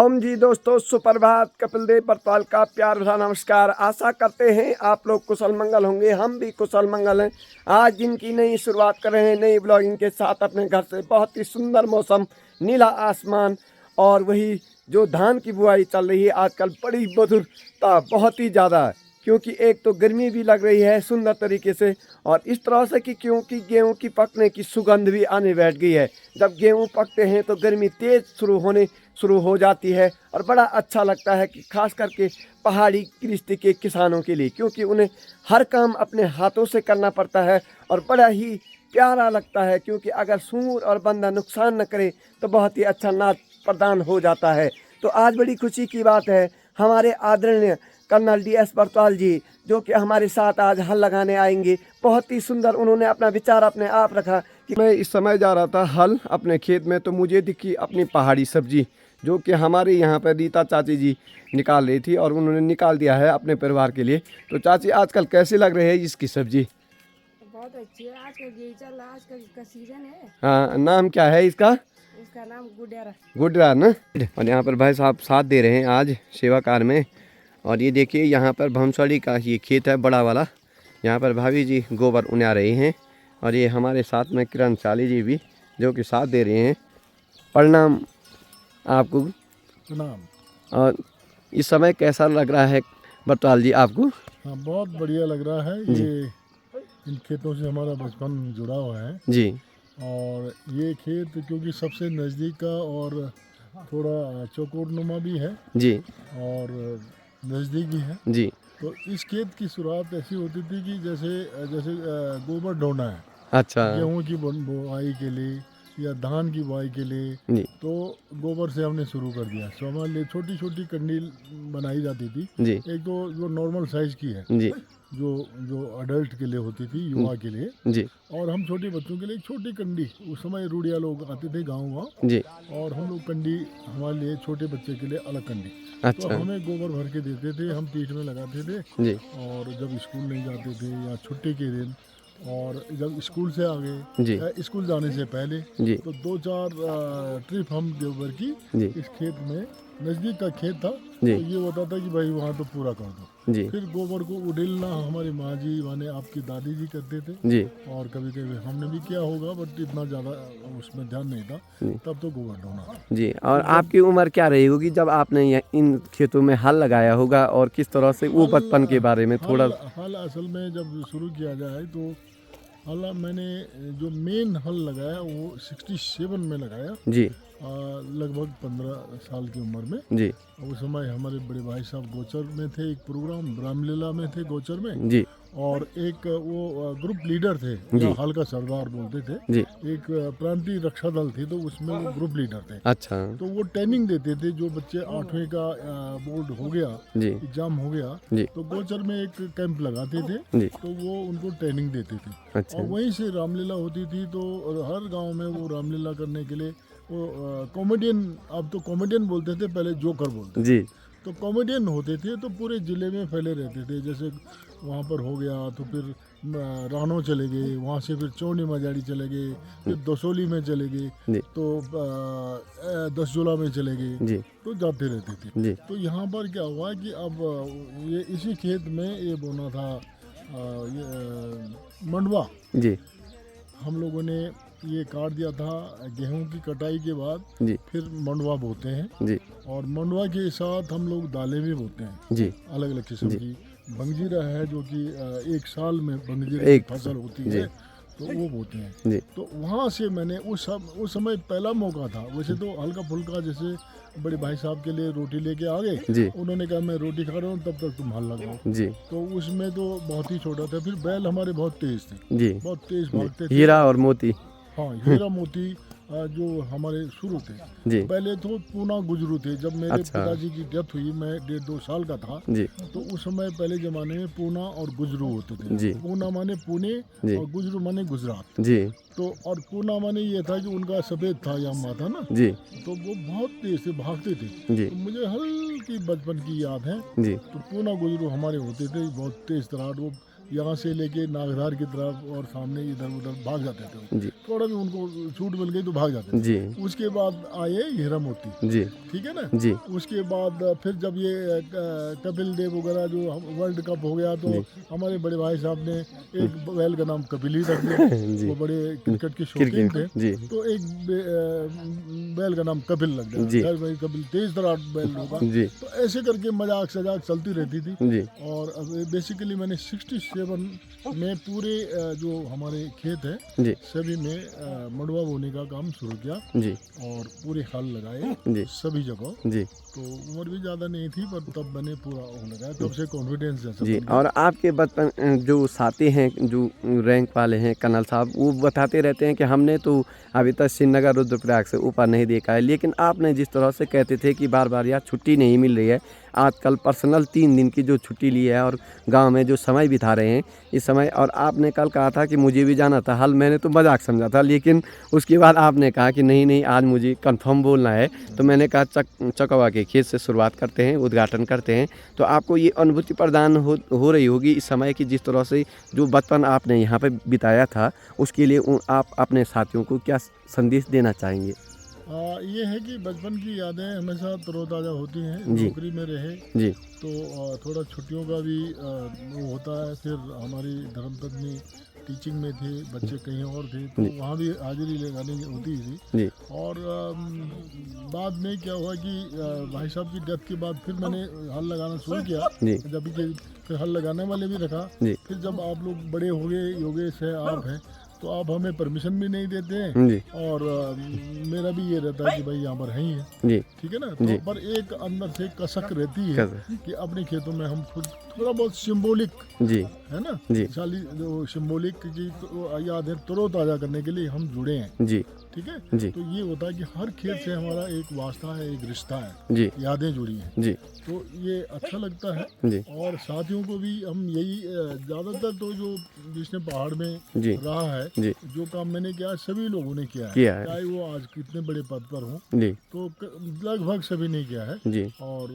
ओम जी दोस्तों, सुप्रभात। कपिल देव बरताल का प्यार भरा नमस्कार। आशा करते हैं आप लोग कुशल मंगल होंगे, हम भी कुशल मंगल हैं। आज दिन की नई शुरुआत कर रहे हैं नई ब्लॉगिंग के साथ अपने घर से। बहुत ही सुंदर मौसम, नीला आसमान और वही जो धान की बुआई चल रही है आजकल बड़ी मधुरता बहुत ही ज़्यादा है, क्योंकि एक तो गर्मी भी लग रही है सुंदर तरीके से, और इस तरह से कि क्योंकि गेहूं की पकने की सुगंध भी आने बैठ गई है। जब गेहूं पकते हैं तो गर्मी तेज़ शुरू हो जाती है और बड़ा अच्छा लगता है कि खास करके पहाड़ी कृष्टि के किसानों के लिए, क्योंकि उन्हें हर काम अपने हाथों से करना पड़ता है और बड़ा ही प्यारा लगता है। क्योंकि अगर सूर और बंदा नुकसान न करे तो बहुत ही अच्छा नाच प्रदान हो जाता है। तो आज बड़ी खुशी की बात है, हमारे आदरणीय कर्नल DS बरताल जी जो कि हमारे साथ आज हल लगाने आएंगे। बहुत ही सुंदर उन्होंने अपना विचार अपने आप रखा कि मैं इस समय जा रहा था हल अपने खेत में, तो मुझे दिखी अपनी पहाड़ी सब्जी जो कि हमारे यहाँ पर रीता चाची जी निकाल रही थी और उन्होंने निकाल दिया है अपने परिवार के लिए। तो चाची आजकल कैसे लग रही है इसकी सब्जी? बहुत अच्छी है। आजकल यही चल रहा, आजकल इसका सीजन है। हाँ, नाम क्या है इसका? इसका नाम गुडेरा। गुडरा ना। और यहाँ पर भाई साहब साथ दे रहे हैं आज सेवा कार्य में। और ये देखिए यहाँ पर भमसड़ी का ये खेत है बड़ा वाला, यहाँ पर भाभी जी गोबर उन्या रही हैं। और ये हमारे साथ में किरण चाली जी भी जो कि साथ दे रहे हैं। प्रणाम आपको। प्रणाम। और इस समय कैसा लग रहा है बरताल जी आपको? हाँ, बहुत बढ़िया लग रहा है। ये इन खेतों से हमारा बचपन जुड़ा हुआ है जी। और ये खेत क्योंकि सबसे नज़दीक का और थोड़ा चौकोरनुमा भी है जी और नज़दीक भी है। जी। तो इस खेत की शुरुआत ऐसी होती थी कि जैसे जैसे गोबर ढोना है अच्छा। गेहूं की बुआई के लिए या धान की बुआई के लिए, जी तो गोबर से हमने शुरू कर दिया। तो हमारे लिए छोटी छोटी कंडी बनाई जाती थी। जी एक तो जो नॉर्मल साइज़ की है, जी जो जो अडल्ट के लिए होती थी, युवा के लिए, जी और हम छोटे बच्चों के लिए एक छोटी कंडी। उस समय रूढ़िया लोग आते थे गाँव जी। और हम लोग कंडी हमारे लिए छोटे बच्चे के लिए अलग कंडी। तो अच्छा। हमें गोबर भर के देते थे, हम पीठ में लगाते थे। जी और जब स्कूल नहीं जाते थे या छुट्टी के दिन और जब स्कूल से आ जी गए या स्कूल जाने से पहले, जी तो 2-4 ट्रिप हम गोबर की जी इस खेत में, नज़दीक का खेत था, जी तो ये होता था कि भाई वहाँ तो पूरा कर दो। जी फिर गोबर को उड़ेलना हमारी माँ जी माने आपकी दादी जी करते थे जी और कभी कभी हमने भी किया होगा, बट इतना ज़्यादा उसमें ध्यान नहीं था। जी तब तो गोबर ढोना था। जी। और आपकी उम्र क्या रही होगी जब आपने इन खेतों में हल लगाया होगा, और किस तरह से वो बचपन के बारे में थोड़ा? हल असल में जब शुरू किया जाए तो हल मैंने जो मेन हल लगाया वो 67 में लगाया, जी लगभग 15 साल की उम्र में। जी उस समय हमारे बड़े भाई साहब गोचर में थे, एक प्रोग्राम रामलीला में थे गोचर में, जी और एक वो ग्रुप लीडर थे जी या हल का सरदार बोलते थे। जी। एक प्रांतीय रक्षा दल थी, तो उसमें वो ग्रुप लीडर थे। अच्छा। तो वो ट्रेनिंग देते थे जो बच्चे 8वीं का बोर्ड हो गया, जी एग्जाम हो गया, जी तो गोचर में एक कैंप लगाते थे, जी। तो वो उनको ट्रेनिंग देते थे। अच्छा। और वहीं से रामलीला होती थी, तो हर गांव में वो रामलीला करने के लिए वो कॉमेडियन, अब तो कॉमेडियन बोलते थे, पहले जोकर बोलते थे। जी तो कॉमेडियन होते थे, तो पूरे ज़िले में फैले रहते थे। जैसे वहाँ पर हो गया तो फिर रानो चले गए, वहाँ से फिर चौनी मजाड़ी चले गए, फिर दसोली में चले गए, जी तो 10 जोला में चले गए, जी तो जाते रहते थे। जी तो यहाँ पर क्या हुआ कि अब ये इसी खेत में ये बोना था मंडवा। जी हम लोगों ने ये काट दिया था गेहूं की कटाई के बाद, जी फिर मंडवा बोते हैं। जी और मंडवा के साथ हम लोग दालें भी बोते हैं, जी अलग अलग किस्म की। बंगजीरा है जो कि 1 साल में बंगजीरे एक की फसल होती जी है, तो वो बोते हैं। जी तो वहाँ से मैंने उस समय पहला मौका था। वैसे तो हल्का फुल्का, जैसे बड़े भाई साहब के लिए रोटी लेके आ गए, जी उन्होंने कहा मैं रोटी खा रहा हूँ, तब तक तुम हल लगाओ। जी तो उसमें तो बहुत ही छोटा था। फिर बैल हमारे बहुत तेज थे, जी। बहुत तेज भागते थे। हीरा और मोती। हाँ, हीरा मोती जो हमारे शुरू थे। जी पहले तो पूना गुजरू थे। जब मेरे अच्छा। पिताजी की डेथ हुई, मैं 1.5-2 साल का था, जी तो उस समय पहले ज़माने में पूना और गुजरू होते थे। जी पूना माने पुणे जी और गुजरू माने गुजरात। जी तो और पूना माने ये था कि उनका सफ़ेद था या माथा ना, जी तो वो बहुत तेज से भागते थे। जी तो मुझे हल्की बचपन की याद है। जी तो पूना गुजरू हमारे होते थे, बहुत तेज तरार। वो यहाँ से लेके नागधार की तरफ और सामने इधर उधर भाग जाते थे। जी थोड़ा भी उनको छूट मिल गई तो भाग जाते थे। जी उसके बाद आए हीरा मोती, जी ठीक है ना। जी उसके बाद फिर जब ये कपिल देव वगैरह जो वर्ल्ड कप हो गया तो जी। हमारे बड़े भाई साहब ने एक बैल का नाम कपिल ही रख दिया। जी वो बड़े क्रिकेट के शौकीन थे, जी तो एक बैल का नाम कपिल लग गया। जी खैर भाई कपिल तेज तरार बैल होगा। जी तो ऐसे करके मजाक सजाक चलती रहती थी। जी और बेसिकली मैंने 67 में पूरे जो हमारे खेत है जी सभी में मड़वा बोने का काम शुरू किया जी और पूरे हल लगाए जी सभी जगह। जी तो उम्र भी ज़्यादा नहीं थी पर तब मैंने पूरा वो लगाया, तब से कॉन्फिडेंस जैसा जी। बन गया। और आपके बचपन जो साथी हैं जो रैंक वाले हैं कर्नल साहब, वो बताते रहते हैं कि हमने तो अभी तक श्रीनगर रुद्रप्रयाग से ऊपर नहीं देखा है, लेकिन आपने जिस तरह से कहते थे कि बार बार यार छुट्टी नहीं मिल रही है, आजकल पर्सनल 3 दिन की जो छुट्टी ली है और गांव में जो समय बिता रहे हैं इस समय, और आपने कल कहा था कि मुझे भी जाना था हल, मैंने तो मजाक समझा था, लेकिन उसके बाद आपने कहा कि नहीं नहीं आज मुझे कंफर्म बोलना है, तो मैंने कहा चकवा के खेत से शुरुआत करते हैं, उद्घाटन करते हैं। तो आपको ये अनुभूति प्रदान हो रही होगी इस समय की, जिस तरह से जो बचपन आपने यहाँ पे बिताया था, उसके लिए आप अपने साथियों को क्या संदेश देना चाहेंगे? ये है कि बचपन की यादें हमेशा तरोताज़ा होती हैं। जी। नौकरी में रहे जी तो थोड़ा छुट्टियों का भी वो होता है। फिर हमारी धर्मपत्नी टीचिंग में थे, बच्चे कहीं और थे, तो जी। वहाँ भी हाजिरी लगानी होती थी। जी और बाद में क्या हुआ कि भाई साहब की डेथ के बाद फिर मैंने हल लगाना शुरू किया। जी जब कि फिर हल लगाने वाले भी रखा। जी फिर जब आप लोग बड़े हो गए, योगेश है, आप हैं, तो आप हमें परमिशन भी नहीं देते हैं। जी और मेरा भी ये रहता है कि भाई यहाँ पर है ही है, जी ठीक है ना। जी। तो पर एक अंदर से कसक रहती है कि अपने खेतों में हम खुद थोड़ा बहुत सिंबॉलिक जी है ना, जी शाली जो सिंबॉलिक की तो याद है तरोताज़ा करने के लिए हम जुड़े हैं, जी ठीक है। जी तो ये होता है कि हर खेत से हमारा एक वास्ता है, एक रिश्ता है, जी यादें जुड़ी हैं, जी तो ये अच्छा लगता है। जी और साथियों को भी हम यही ज़्यादातर तो जो जिसने पहाड़ में जी रहा है, जी जो काम मैंने किया है सभी लोगों ने किया है। चाहे वो आज कितने बड़े पद पर हों, जी तो लगभग सभी ने किया है। जी और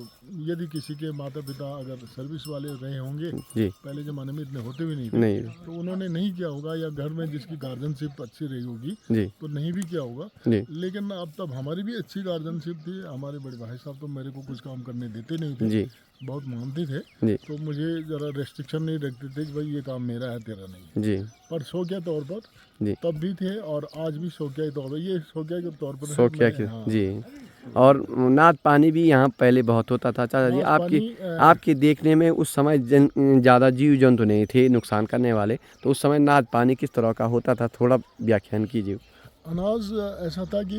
यदि किसी के माता पिता अगर सर्विस वाले रहे होंगे, जी पहले ज़माने में इतने होते भी नहीं थे, नहीं तो उन्होंने नहीं किया होगा, या घर में जिसकी गार्जियनशिप अच्छी रही होगी जी तो नहीं भी किया होगा। जी लेकिन अब तब हमारी भी अच्छी गार्जियनशिप थी। हमारे बड़े भाई साहब तो मेरे को कुछ काम करने देते नहीं थे, जी बहुत मानते थे, जी तो मुझे ज़रा रेस्ट्रिक्शन नहीं रखते थे कि भाई ये काम मेरा है, तेरा नहीं है। जी पर शौकिया तौर पर जी तब भी थे और आज भी शौकिया तौर पर, ये शौकिया के तौर पर है। शौकिया मैं- की हाँ, जी। और नाद पानी भी यहाँ पहले बहुत होता था चाचा जी, नाद आपकी पानी, आपके देखने में उस समय ज़्यादा जीव जंतु नहीं थे नुकसान करने वाले, तो उस समय नाद पानी किस तरह का होता था, थोड़ा व्याख्यान कीजिए। अनाज ऐसा था कि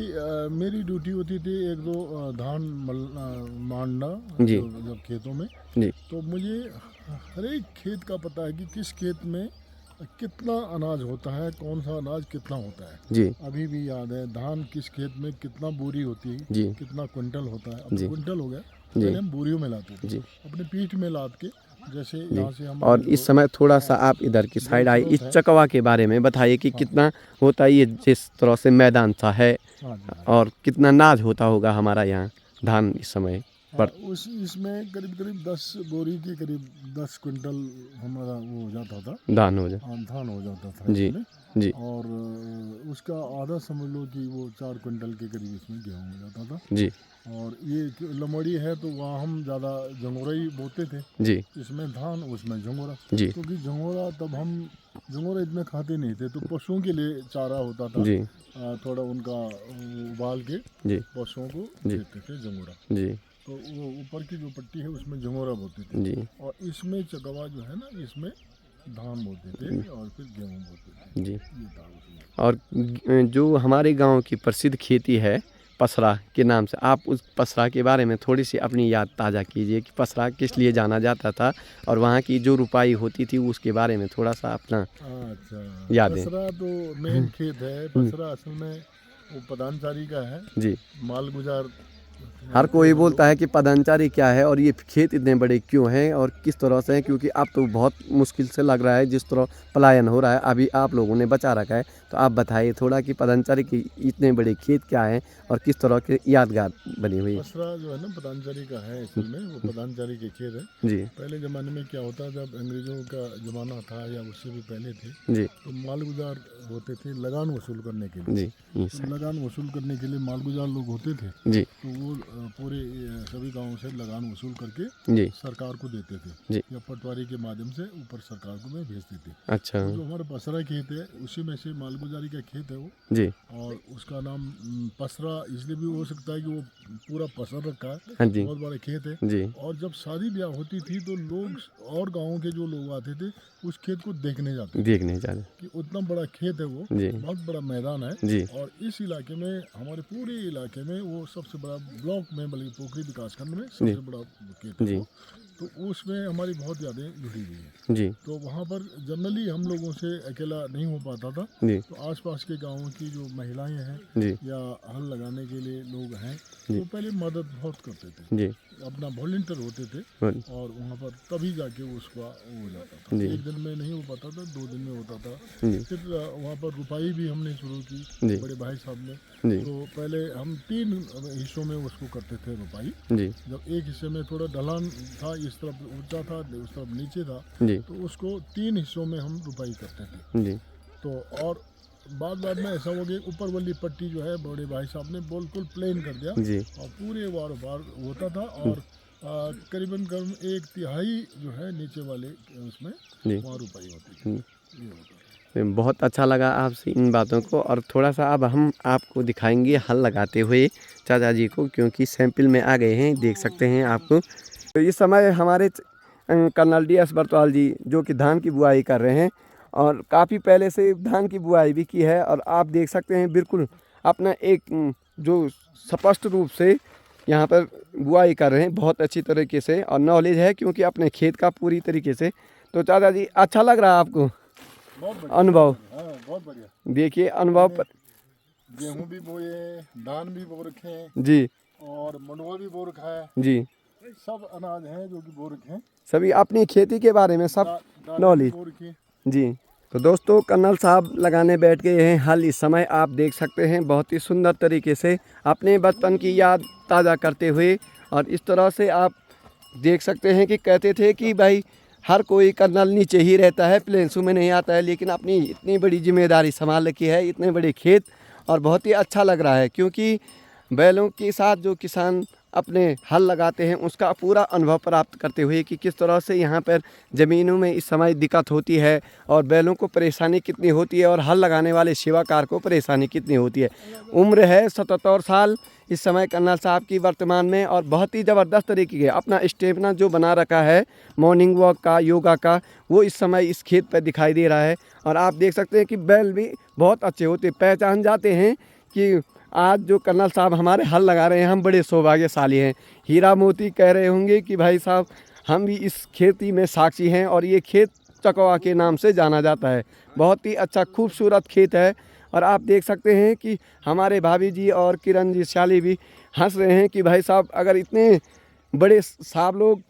मेरी ड्यूटी होती थी एक दो धान मांडना जी। जब खेतों में, जी तो मुझे हर एक खेत का पता है कि किस खेत में कितना अनाज होता है, कौन सा अनाज कितना होता है। जी अभी भी याद है धान किस खेत में कितना बोरी होती है, जी कितना क्विंटल होता है। अब जी। क्विंटल हो गया, जी। पहले हम बोरियों में लाते थे, जी अपने पीठ में लाद के, जैसे जी। यहाँ से हम और इस समय थोड़ा सा आप इधर की साइड आए, इस चकवा के बारे में बताइए कि कितना होता है ये, जिस तरह से मैदान सा है, हाँ जी, हाँ। और कितना नाज होता होगा हमारा यहाँ धान इस समय पर। उस इसमें करीब करीब 10 बोरी के करीब 10 क्विंटल हमारा वो हो जाता था, धान हो जाए। धान हो जाता था जी इसमें। जी और उसका आधा समझ लो कि वो 4 क्विंटल के करीब इसमें गेहूँ हो जाता था। जी और ये लमड़ी है तो वहाँ हम ज़्यादा झंगोरा ही बोते थे, जी इसमें धान उसमें झंगोरा, जी क्योंकि झंगोरा तब हम झंगोरा इतने खाते नहीं थे, तो पशुओं के लिए चारा होता था। जी थोड़ा उनका उबाल के जी पशुओं को जी। देते थे झंगोरा, जी तो वो ऊपर की जो पट्टी है उसमें झंगोरा बोते थे। जी और इसमें चकवा जो है ना, इसमें धान बोते थे और फिर गेहूँ बोते थे। जी। ये था उसमें। और जो हमारे गांव की प्रसिद्ध खेती है पसरा के नाम से, आप उस पसरा के बारे में थोड़ी सी अपनी याद ताज़ा कीजिए कि पसरा किस लिए जाना जाता था, और वहाँ की जो रुपाई होती थी उसके बारे में थोड़ा सा अपना अच्छा, यादें। पसरा तो मेन खेत है। पसरा असल में वो पदानचारी का है, जी माल गुजार हर कोई बोलता है कि पदांचारी क्या है और ये खेत इतने बड़े क्यों हैं और किस तरह से हैं, क्योंकि अब तो बहुत मुश्किल से लग रहा है जिस तरह पलायन हो रहा है। अभी आप लोगों ने बचा रखा है, तो आप बताइए थोड़ा कि पदांचारी की इतने बड़े खेत क्या हैं और किस तरह के यादगार बनी हुई है। पसरा जो है ना पदांचारी का है, असल में वो पदांचारी के खेत है। जी पहले ज़माने में क्या होता, जब अंग्रेज़ों का ज़माना था या उससे भी पहले थे, जी तो मालगुजार होते थे लगान वसूल करने के लिए। जी तो लगान वसूल करने के लिए मालगुजार लोग होते थे, जी तो वो पूरे सभी गांवों से लगान वसूल करके जी सरकार को देते थे, जी। या पटवारी के माध्यम से ऊपर सरकार को में भेजते थे। अच्छा तो जो हमारा पसरा खेत है उसी में से मालगुजारी का खेत है वो, जी और उसका नाम पसरा इसलिए भी हो सकता है कि वो पूरा पसर रखा है, हाँ जी बहुत बड़ा खेत है। जी और जब शादी ब्याह होती थी तो लोग और गाँव के जो लोग आते थे उस खेत को देखने जाते थे देखने जा रहे कि उतना बड़ा खेत है वो, जी बहुत बड़ा मैदान है। जी और इस इलाके में, हमारे पूरे इलाके में वो सबसे बड़ा ब्लॉक में, बल्कि पोखरी विकासखंड में सबसे बड़ा खेत है जी वो। तो उसमें हमारी बहुत यादें जुड़ी हुई हैं। जी तो वहाँ पर जनरली हम लोगों से अकेला नहीं हो पाता था, जी तो आसपास के गांवों की जो महिलाएं हैं जी या हल लगाने के लिए लोग हैं, जी। तो पहले मदद बहुत करते थे, जी अपना वॉलंटियर होते थे, बोल- और वहाँ पर तभी जाके उसका वो हो जाता था। जी। एक दिन में नहीं हो पाता था, 2 दिन में होता था। जी फिर वहाँ पर रुपाई भी हमने शुरू की, जी बड़े भाई साहब ने। जी तो पहले हम 3 हिस्सों में उसको करते थे रुपाई। जी जब एक हिस्से में थोड़ा ढलान था, इस तरफ ऊंचा था, उस तरफ नीचे था, जी तो उसको 3 हिस्सों में हम रुपाई करते थे। जी तो और बाद में ऐसा हो गया, ऊपर वाली पट्टी जो है बड़े भाई साहब ने बिल्कुल प्लेन कर दिया, जी और पूरे वार होता था। और करीबन 1/3 जो है नीचे वाले उसमें जी वहाँ रुपाई होती थी। ये होता था। बहुत अच्छा लगा आपसे इन बातों को। और थोड़ा सा अब हम आपको दिखाएंगे हल लगाते हुए चाचा जी को, क्योंकि सैंपल में आ गए हैं, देख सकते हैं आपको। तो इस समय हमारे कर्नल DS बरतवाल जी जो कि धान की बुआई कर रहे हैं, और काफ़ी पहले से धान की बुआई भी की है, और आप देख सकते हैं बिल्कुल अपना एक जो स्पष्ट रूप से यहाँ पर बुआई कर रहे हैं बहुत अच्छी तरीके से, और नॉलेज है क्योंकि अपने खेत का पूरी तरीके से। तो चाचा जी अच्छा लग रहा है आपको बहुत बढ़िया अनुभव? हाँ, बहुत बढ़िया। देखिए अनुभव पर गेहूं भी बोए, धान भी बो रखे हैं, जी और मंडुआ भी बो रखा है। जी सब अनाज हैं जो कि बो रखे हैं। सभी अपनी खेती के बारे में सब दालें भी नॉलेज बो रखी हैं। जी। तो दोस्तों कर्नल साहब लगाने बैठ गए हैं हल। इस समय आप देख सकते हैं बहुत ही सुंदर तरीके से अपने बचपन की याद ताज़ा करते हुए, और इस तरह से आप देख सकते हैं कि कहते थे कि भाई हर कोई कर्नल नीचे ही रहता है, प्लेन्सों में नहीं आता है, लेकिन अपनी इतनी बड़ी जिम्मेदारी संभाल रखी है, इतने बड़े खेत, और बहुत ही अच्छा लग रहा है क्योंकि बैलों के साथ जो किसान अपने हल लगाते हैं उसका पूरा अनुभव प्राप्त करते हुए कि किस तरह से यहाँ पर ज़मीनों में इस समय दिक्कत होती है और बैलों को परेशानी कितनी होती है और हल लगाने वाले सेवाकार को परेशानी कितनी होती है। उम्र है 77 साल इस समय कर्नल साहब की वर्तमान में, और बहुत ही ज़बरदस्त तरीके के अपना स्टेमिना जो बना रखा है मॉर्निंग वॉक का, योगा का, वो इस समय इस खेत पर दिखाई दे रहा है। और आप देख सकते हैं कि बैल भी बहुत अच्छे होते, पहचान जाते हैं कि आज जो कर्नल साहब हमारे हल लगा रहे हैं हम बड़े सौभाग्यशाली हैं। हीरा मोती कह रहे होंगे कि भाई साहब हम भी इस खेती में साक्षी हैं, और ये खेत चकवा के नाम से जाना जाता है। बहुत ही अच्छा खूबसूरत खेत है, और आप देख सकते हैं कि हमारे भाभी जी और किरण जी शाली भी हंस रहे हैं कि भाई साहब अगर इतने बड़े साहब लोग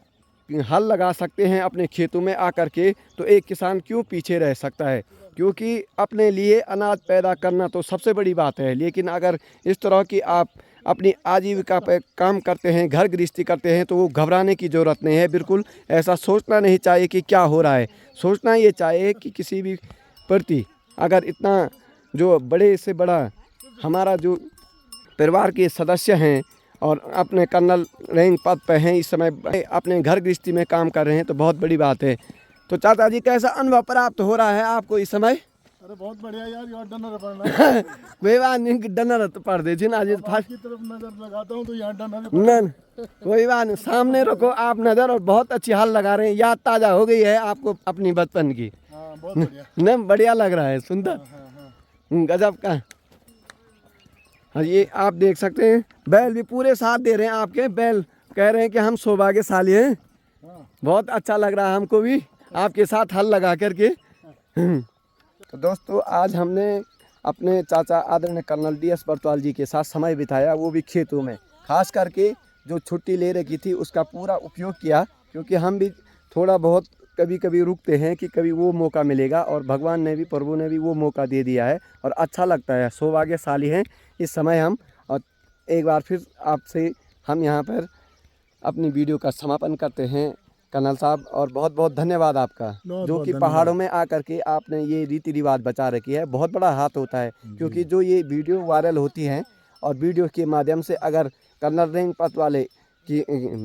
हल लगा सकते हैं अपने खेतों में आकर के, तो एक किसान क्यों पीछे रह सकता है। क्योंकि अपने लिए अनाज पैदा करना तो सबसे बड़ी बात है, लेकिन अगर इस तरह की आप अपनी आजीविका पर काम करते हैं, घर गृहस्थी करते हैं, तो वो घबराने की ज़रूरत नहीं है। बिल्कुल ऐसा सोचना नहीं चाहिए कि क्या हो रहा है, सोचना ये चाहिए कि किसी भी प्रति अगर इतना जो बड़े से बड़ा हमारा जो परिवार के सदस्य हैं और अपने कर्नल रैंक पद पे हैं, इस समय अपने घर गृहस्थी में काम कर रहे हैं, तो बहुत बड़ी बात है। तो चाचा जी कैसा अनुभव प्राप्त हो रहा है आपको इस समय? अरे बहुत बढ़िया यार, यहाँ डनर पड़ना कोई बात नहीं कि डनर तो पढ़ दे ना जी फास्ट की तरफ नजर लगाता हूँ तो यहाँ डनर न कोई बात नहीं, सामने रखो आप नज़र, और बहुत अच्छी हाल लगा रहे हैं, याद ताज़ा हो गई है आपको अपनी बचपन की। हाँ बहुत बढ़िया। न बढ़िया लग रहा है, सुंदर गजब का। हाँ ये आप देख सकते हैं बैल भी पूरे साथ दे रहे हैं आपके, बैल कह रहे हैं कि हम सौभाग्यशाली हैं। बहुत अच्छा लग रहा है हमको भी आपके साथ हल लगा करके। तो दोस्तों आज हमने अपने चाचा आदरणीय कर्नल DS बरतवाल जी के साथ समय बिताया, वो भी खेतों में, खास करके जो छुट्टी ले रखी थी उसका पूरा उपयोग किया, क्योंकि हम भी थोड़ा बहुत कभी कभी रुकते हैं कि कभी वो मौका मिलेगा, और भगवान ने भी, प्रभु ने भी वो मौका दे दिया है और अच्छा लगता है। सौभाग्यशाली हैं इस समय हम। और एक बार फिर आपसे हम यहाँ पर अपनी वीडियो का समापन करते हैं कर्नल साहब, और बहुत बहुत धन्यवाद आपका, बहुत जो बहुत कि धन्यवाद। पहाड़ों में आकर के आपने ये रीति रिवाज बचा रखी है। बहुत बड़ा हाथ होता है, क्योंकि जो ये वीडियो वायरल होती हैं और वीडियो के माध्यम से अगर कर्नल रेंगपत वाले की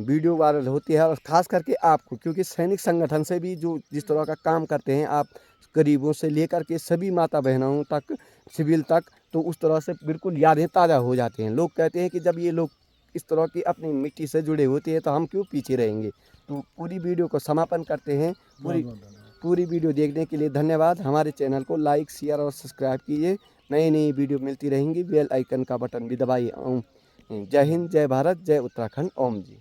वीडियो वायरल होती है, और ख़ास करके आपको, क्योंकि सैनिक संगठन से भी जो जिस तरह का काम करते हैं आप, गरीबों से लेकर के सभी माता बहनों तक, सिविल तक, तो उस तरह से बिल्कुल यादें ताज़ा हो जाती हैं। लोग कहते हैं कि जब ये लोग इस तरह की अपनी मिट्टी से जुड़े होते हैं तो हम क्यों पीछे रहेंगे। तो पूरी वीडियो को समापन करते हैं। पूरी वीडियो देखने के लिए धन्यवाद। हमारे चैनल को लाइक, शेयर और सब्सक्राइब कीजिए। नई नई वीडियो मिलती रहेंगी। बेल आइकन का बटन भी दबाइए। ओम जय हिंद, जय भारत, जय उत्तराखंड। ओम जी।